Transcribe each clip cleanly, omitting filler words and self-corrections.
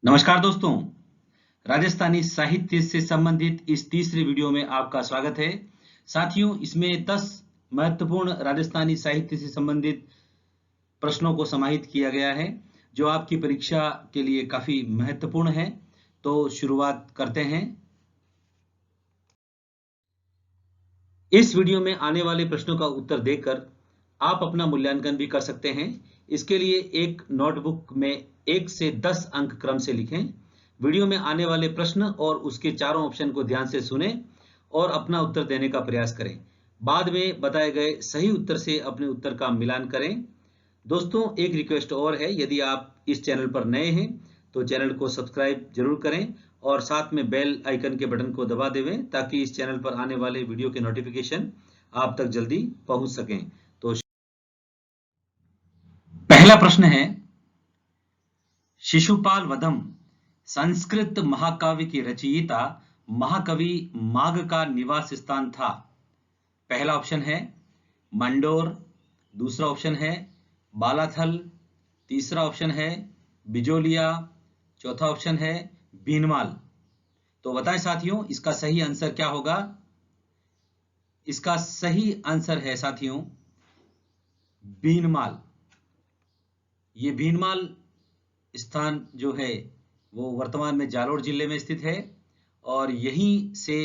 नमस्कार दोस्तों, राजस्थानी साहित्य से संबंधित इस तीसरे वीडियो में आपका स्वागत है। साथियों, इसमें 10 महत्वपूर्ण राजस्थानी साहित्य से संबंधित प्रश्नों को समाहित किया गया है, जो आपकी परीक्षा के लिए काफी महत्वपूर्ण है। तो शुरुआत करते हैं। इस वीडियो में आने वाले प्रश्नों का उत्तर देकर आप अपना मूल्यांकन भी कर सकते हैं। इसके लिए एक नोटबुक में 1 से 10 अंक क्रम से लिखें। वीडियो में आने वाले प्रश्न और उसके चारों ऑप्शन को ध्यान से सुनें और अपना उत्तर देने का प्रयास करें। बाद में बताए गए सही उत्तर से अपने उत्तर का मिलान करें। दोस्तों, एक रिक्वेस्ट और है, यदि आप इस चैनल पर नए हैं तो चैनल को सब्सक्राइब जरूर करें और साथ में बेल आइकन के बटन को दबा देवें ताकि इस चैनल पर आने वाले वीडियो के नोटिफिकेशन आप तक जल्दी पहुंच सकें। तो पहला प्रश्न है, शिशुपाल वधम संस्कृत महाकाव्य की रचयिता महाकवि माघ का निवास स्थान था। पहला ऑप्शन है मंडोर, दूसरा ऑप्शन है बालाथल, तीसरा ऑप्शन है बिजोलिया, चौथा ऑप्शन है भीनमाल। तो बताएं साथियों, इसका सही आंसर क्या होगा? इसका सही आंसर है साथियों भीनमाल। ये भीनमाल स्थान जो है वो वर्तमान में जालोर जिले में स्थित है और यहीं से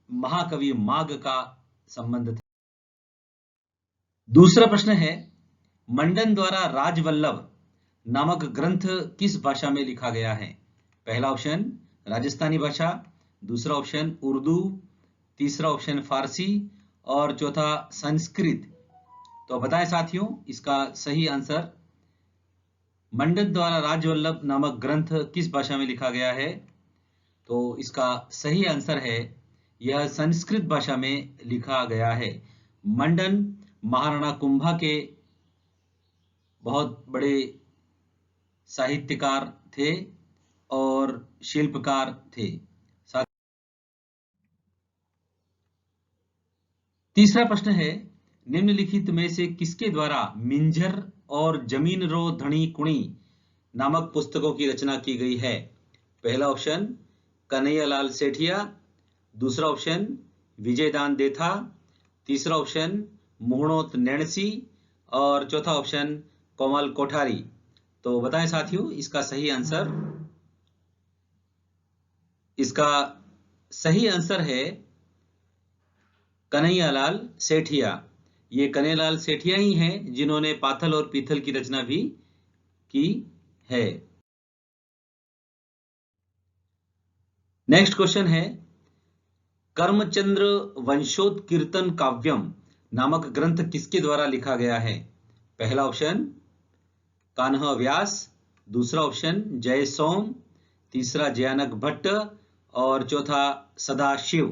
महाकवि माघ का संबंध था। दूसरा प्रश्न है, मंडन द्वारा राजवल्लभ नामक ग्रंथ किस भाषा में लिखा गया है? पहला ऑप्शन राजस्थानी भाषा, दूसरा ऑप्शन उर्दू, तीसरा ऑप्शन फारसी और चौथा संस्कृत। तो बताएं साथियों, इसका सही आंसर मंडन द्वारा राजवल्लभ नामक ग्रंथ किस भाषा में लिखा गया है? तो इसका सही आंसर है यह संस्कृत भाषा में लिखा गया है। मंडन महाराणा कुंभा के बहुत बड़े साहित्यकार थे और शिल्पकार थे। तीसरा प्रश्न है, निम्नलिखित में से किसके द्वारा मिंजर और जमीन रो धनी कुणी नामक पुस्तकों की रचना की गई है? पहला ऑप्शन कन्हैयालाल सेठिया, दूसरा ऑप्शन विजयदान देथा, तीसरा ऑप्शन मोहनोत नैणसी और चौथा ऑप्शन कोमल कोठारी। तो बताएं साथियों, इसका सही आंसर? इसका सही आंसर है कन्हैयालाल सेठिया। ये कन्हैयालाल सेठिया ही हैं जिन्होंने पाथल और पीथल की रचना भी की है। नेक्स्ट क्वेश्चन है, कर्मचंद्र वंशोत्कीर्तन काव्यम नामक ग्रंथ किसके द्वारा लिखा गया है? पहला ऑप्शन कान्ह व्यास, दूसरा ऑप्शन जय सोम, तीसरा जयानक भट्ट और चौथा सदाशिव।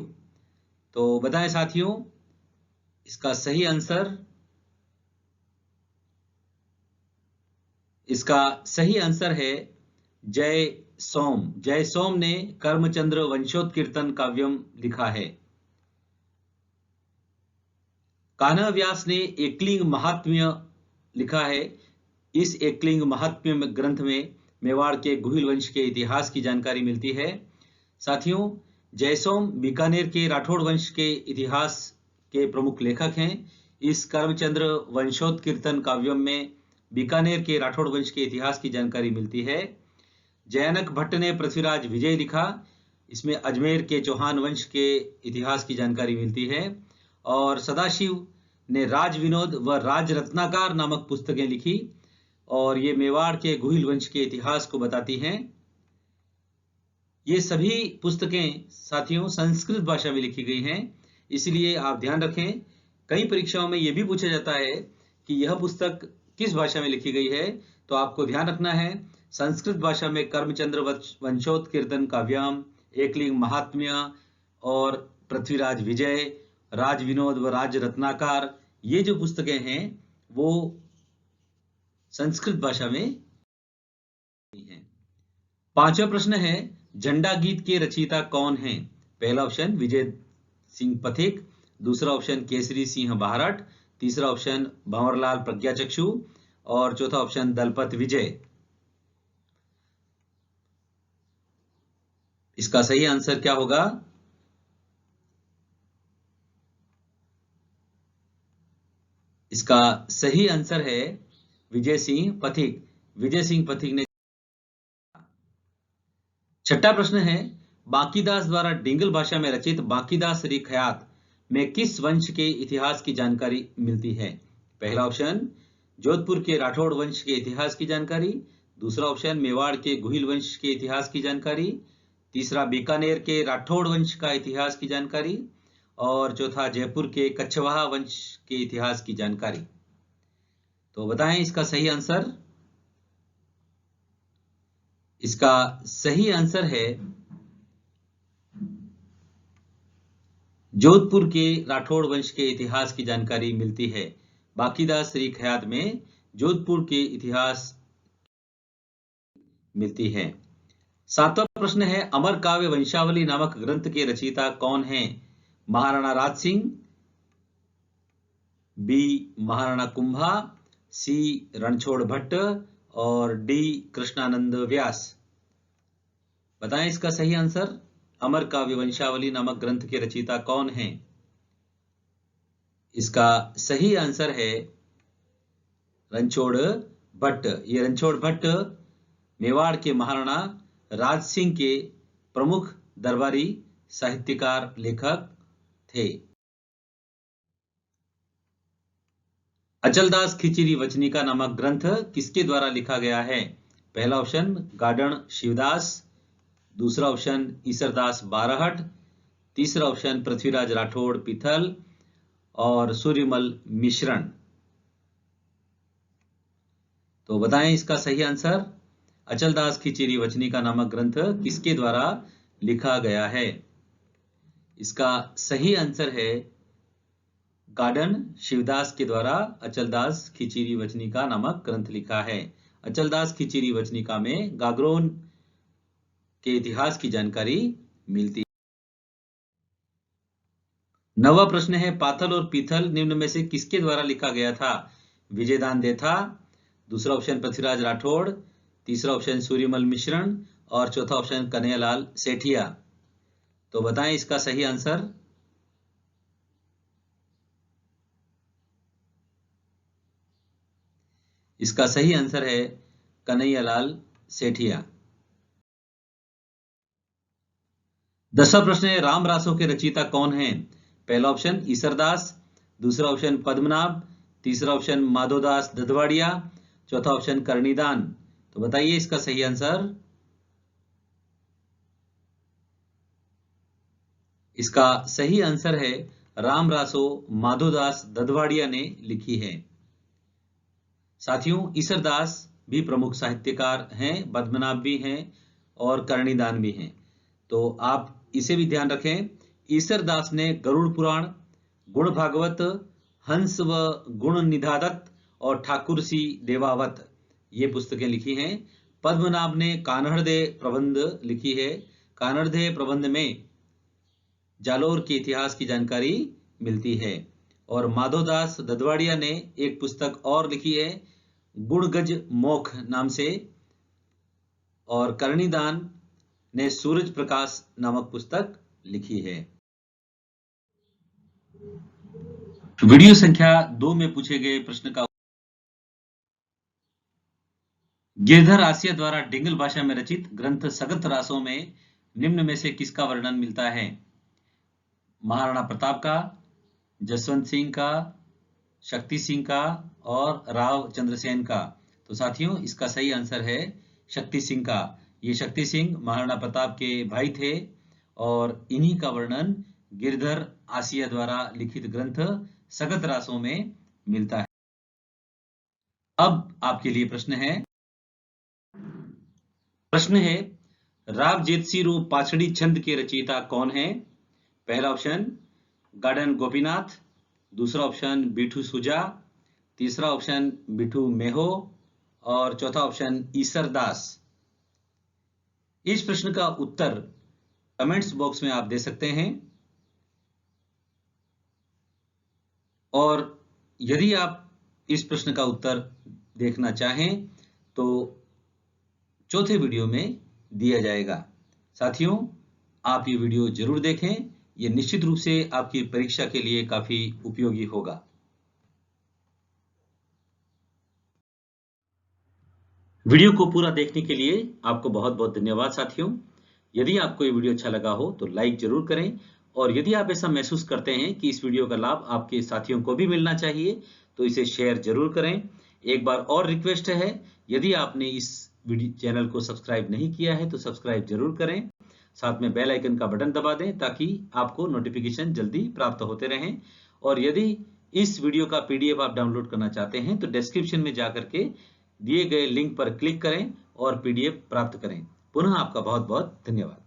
तो बताएं साथियों, इसका सही आंसर? इसका सही आंसर है जय सोम। जय सोम ने कर्मचंद्र वंशोत्कीर्तन काव्यम लिखा है। कान्ह व्यास ने एकलिंग महात्म्य लिखा है। इस एकलिंग महात्म्य ग्रंथ में मेवाड़ के गुहिल वंश के इतिहास की जानकारी मिलती है। साथियों, जयसोम बीकानेर के राठौड़ वंश के इतिहास के प्रमुख लेखक हैं। इस कर्मचंद्र वंशोत्कीर्तन काव्यम में बीकानेर के राठौड़ वंश के इतिहास की जानकारी मिलती है। जयानक भट्ट ने पृथ्वीराज विजय लिखा। इसमें अजमेर के चौहान वंश के इतिहास की जानकारी मिलती है। और सदाशिव ने राज विनोद व राज रत्नाकार नामक पुस्तकें लिखी और ये मेवाड़ के गुहिल वंश के इतिहास को बताती हैं। ये सभी पुस्तकें साथियों संस्कृत भाषा में लिखी गई हैं, इसलिए आप ध्यान रखें। कई परीक्षाओं में यह भी पूछा जाता है कि यह पुस्तक किस भाषा में लिखी गई है, तो आपको ध्यान रखना है संस्कृत भाषा में कर्मचंद्र वंशोत्कीर्तन काव्यम, एकलिंग महात्म्य और पृथ्वीराज विजय, राज विनोद व राज रत्नाकार, ये जो पुस्तकें हैं वो संस्कृत भाषा में हैं। पांचवा प्रश्न है, झंडा गीत के रचयिता कौन हैं? पहला ऑप्शन विजय सिंह पथिक, दूसरा ऑप्शन केसरी सिंह बाहरट, तीसरा ऑप्शन भंवरलाल प्रज्ञाचक्षु और चौथा ऑप्शन दलपत विजय। इसका सही आंसर क्या होगा? इसका सही आंसर है विजय सिंह पथिक। विजय सिंह पथिक ने। छठा प्रश्न है, बांकीदास द्वारा डिंगल भाषा में रचित बांकीदास रिखयात में किस वंश के इतिहास की जानकारी मिलती है? पहला ऑप्शन जोधपुर के राठौड़ वंश के इतिहास की जानकारी, दूसरा ऑप्शन मेवाड़ के गुहिल वंश के इतिहास की जानकारी, तीसरा बीकानेर के राठौड़ वंश का इतिहास की जानकारी और चौथा जयपुर के कछवाहा वंश के इतिहास की जानकारी। तो बताएं इसका सही आंसर। इसका सही आंसर है जोधपुर के राठौड़ वंश के इतिहास की जानकारी मिलती है। बांकीदास रिखयात में जोधपुर के इतिहास मिलती है। सातवां प्रश्न है, अमर काव्य वंशावली नामक ग्रंथ के रचयिता कौन हैं? महाराणा राज सिंह, बी महाराणा कुंभा, सी रणछोड़ भट्ट और डी कृष्णानंद व्यास। बताएं इसका सही आंसर। अमर काव्य वंशावली नामक ग्रंथ के रचयिता कौन हैं? इसका सही आंसर है रणछोड़ भट्ट। ये रणछोड़ भट्ट मेवाड़ के महाराणा राज सिंह के प्रमुख दरबारी साहित्यकार लेखक थे। अचलदास खिचरी वचनिका नामक ग्रंथ किसके द्वारा लिखा गया है? पहला ऑप्शन गार्डन शिवदास, दूसरा ऑप्शन ईसरदास बारहट, तीसरा ऑप्शन पृथ्वीराज राठौड़ पिथल और सूर्यमल मिश्रण। तो बताएं इसका सही आंसर। अचलदास खिचरी वचनिका नामक ग्रंथ किसके द्वारा लिखा गया है? इसका सही आंसर है गार्डन शिवदास के द्वारा अचलदास खिचरी वचनिका नामक ग्रंथ लिखा है। अचलदास खिचरी वचनिका में गागरोन के इतिहास की जानकारी मिलती है। नवा प्रश्न है, पाथल और पीथल निम्न में से किसके द्वारा लिखा गया था? विजयदान देथा, दूसरा ऑप्शन पृथ्वीराज राठौड़, तीसरा ऑप्शन सूर्यमल मिश्रण और चौथा ऑप्शन कन्हैयालाल सेठिया। तो बताएं इसका सही आंसर। इसका सही आंसर है कन्हैयालाल सेठिया। 10वां प्रश्न है, राम रासों के रचयिता कौन हैं? पहला ऑप्शन ईसरदास, दूसरा ऑप्शन पद्मनाभ, तीसरा ऑप्शन माधोदास ददवाड़िया, चौथा ऑप्शन कर्णीदान। तो बताइए इसका सही आंसर। इसका सही आंसर है राम रासो माधोदास ददवाड़िया ने लिखी है। साथियों, ईसरदास भी प्रमुख साहित्यकार हैं, पद्मनाभ भी हैं और कर्णीदान भी हैं। तो आप इसे भी ध्यान रखें। ईसरदास ने गरुड़ पुराण, गुण भागवत, हंस व गुण निधादत और ठाकुरसी देवावत ये पुस्तकें लिखी हैं। पद्मनाभ ने कान्हड़दे प्रबंध लिखी है। कान्हड़दे प्रबंध में जालोर के इतिहास की जानकारी मिलती है। और माधोदास ददवाड़िया ने एक पुस्तक और लिखी है गुणगज मोख नाम से। और कर्णीदान ने सूरज प्रकाश नामक पुस्तक लिखी है। वीडियो संख्या 2 में पूछे गए प्रश्न का गिरधर आसिया द्वारा डिंगल भाषा में रचित ग्रंथ सगत रासों में निम्न में से किसका वर्णन मिलता है? महाराणा प्रताप का, जसवंत सिंह का, शक्ति सिंह का और राव चंद्रसेन का। तो साथियों, इसका सही आंसर है शक्ति सिंह का। ये शक्ति सिंह महाराणा प्रताप के भाई थे और इन्हीं का वर्णन गिरधर आसिया द्वारा लिखित ग्रंथ सगत रासों में मिलता है। अब आपके लिए प्रश्न है राव जेतसिरो पाछड़ी छंद के रचयिता कौन है? पहला ऑप्शन गार्डन गोपीनाथ, दूसरा ऑप्शन बिठू सुजा, तीसरा ऑप्शन बिठू मेहो और चौथा ऑप्शन ईसरदास। इस प्रश्न का उत्तर कमेंट्स बॉक्स में आप दे सकते हैं। और यदि आप इस प्रश्न का उत्तर देखना चाहें तो चौथे वीडियो में दिया जाएगा। साथियों, आप ये वीडियो जरूर देखें, ये निश्चित रूप से आपकी परीक्षा के लिए काफी उपयोगी होगा। वीडियो को पूरा देखने के लिए आपको बहुत बहुत धन्यवाद साथियों। यदि आपको ये वीडियो अच्छा लगा हो तो लाइक जरूर करें, और यदि आप ऐसा महसूस करते हैं कि इस वीडियो का लाभ आपके साथियों को भी मिलना चाहिए तो इसे शेयर जरूर करें। एक बार और रिक्वेस्ट है, यदि आपने इस वीडियो चैनल को सब्सक्राइब नहीं किया है तो सब्सक्राइब जरूर करें, साथ में बेल आइकन का बटन दबा दें ताकि आपको नोटिफिकेशन जल्दी प्राप्त होते रहें। और यदि इस वीडियो का PDF आप डाउनलोड करना चाहते हैं तो डिस्क्रिप्शन में जाकर के दिए गए लिंक पर क्लिक करें और PDF प्राप्त करें। पुनः आपका बहुत बहुत धन्यवाद।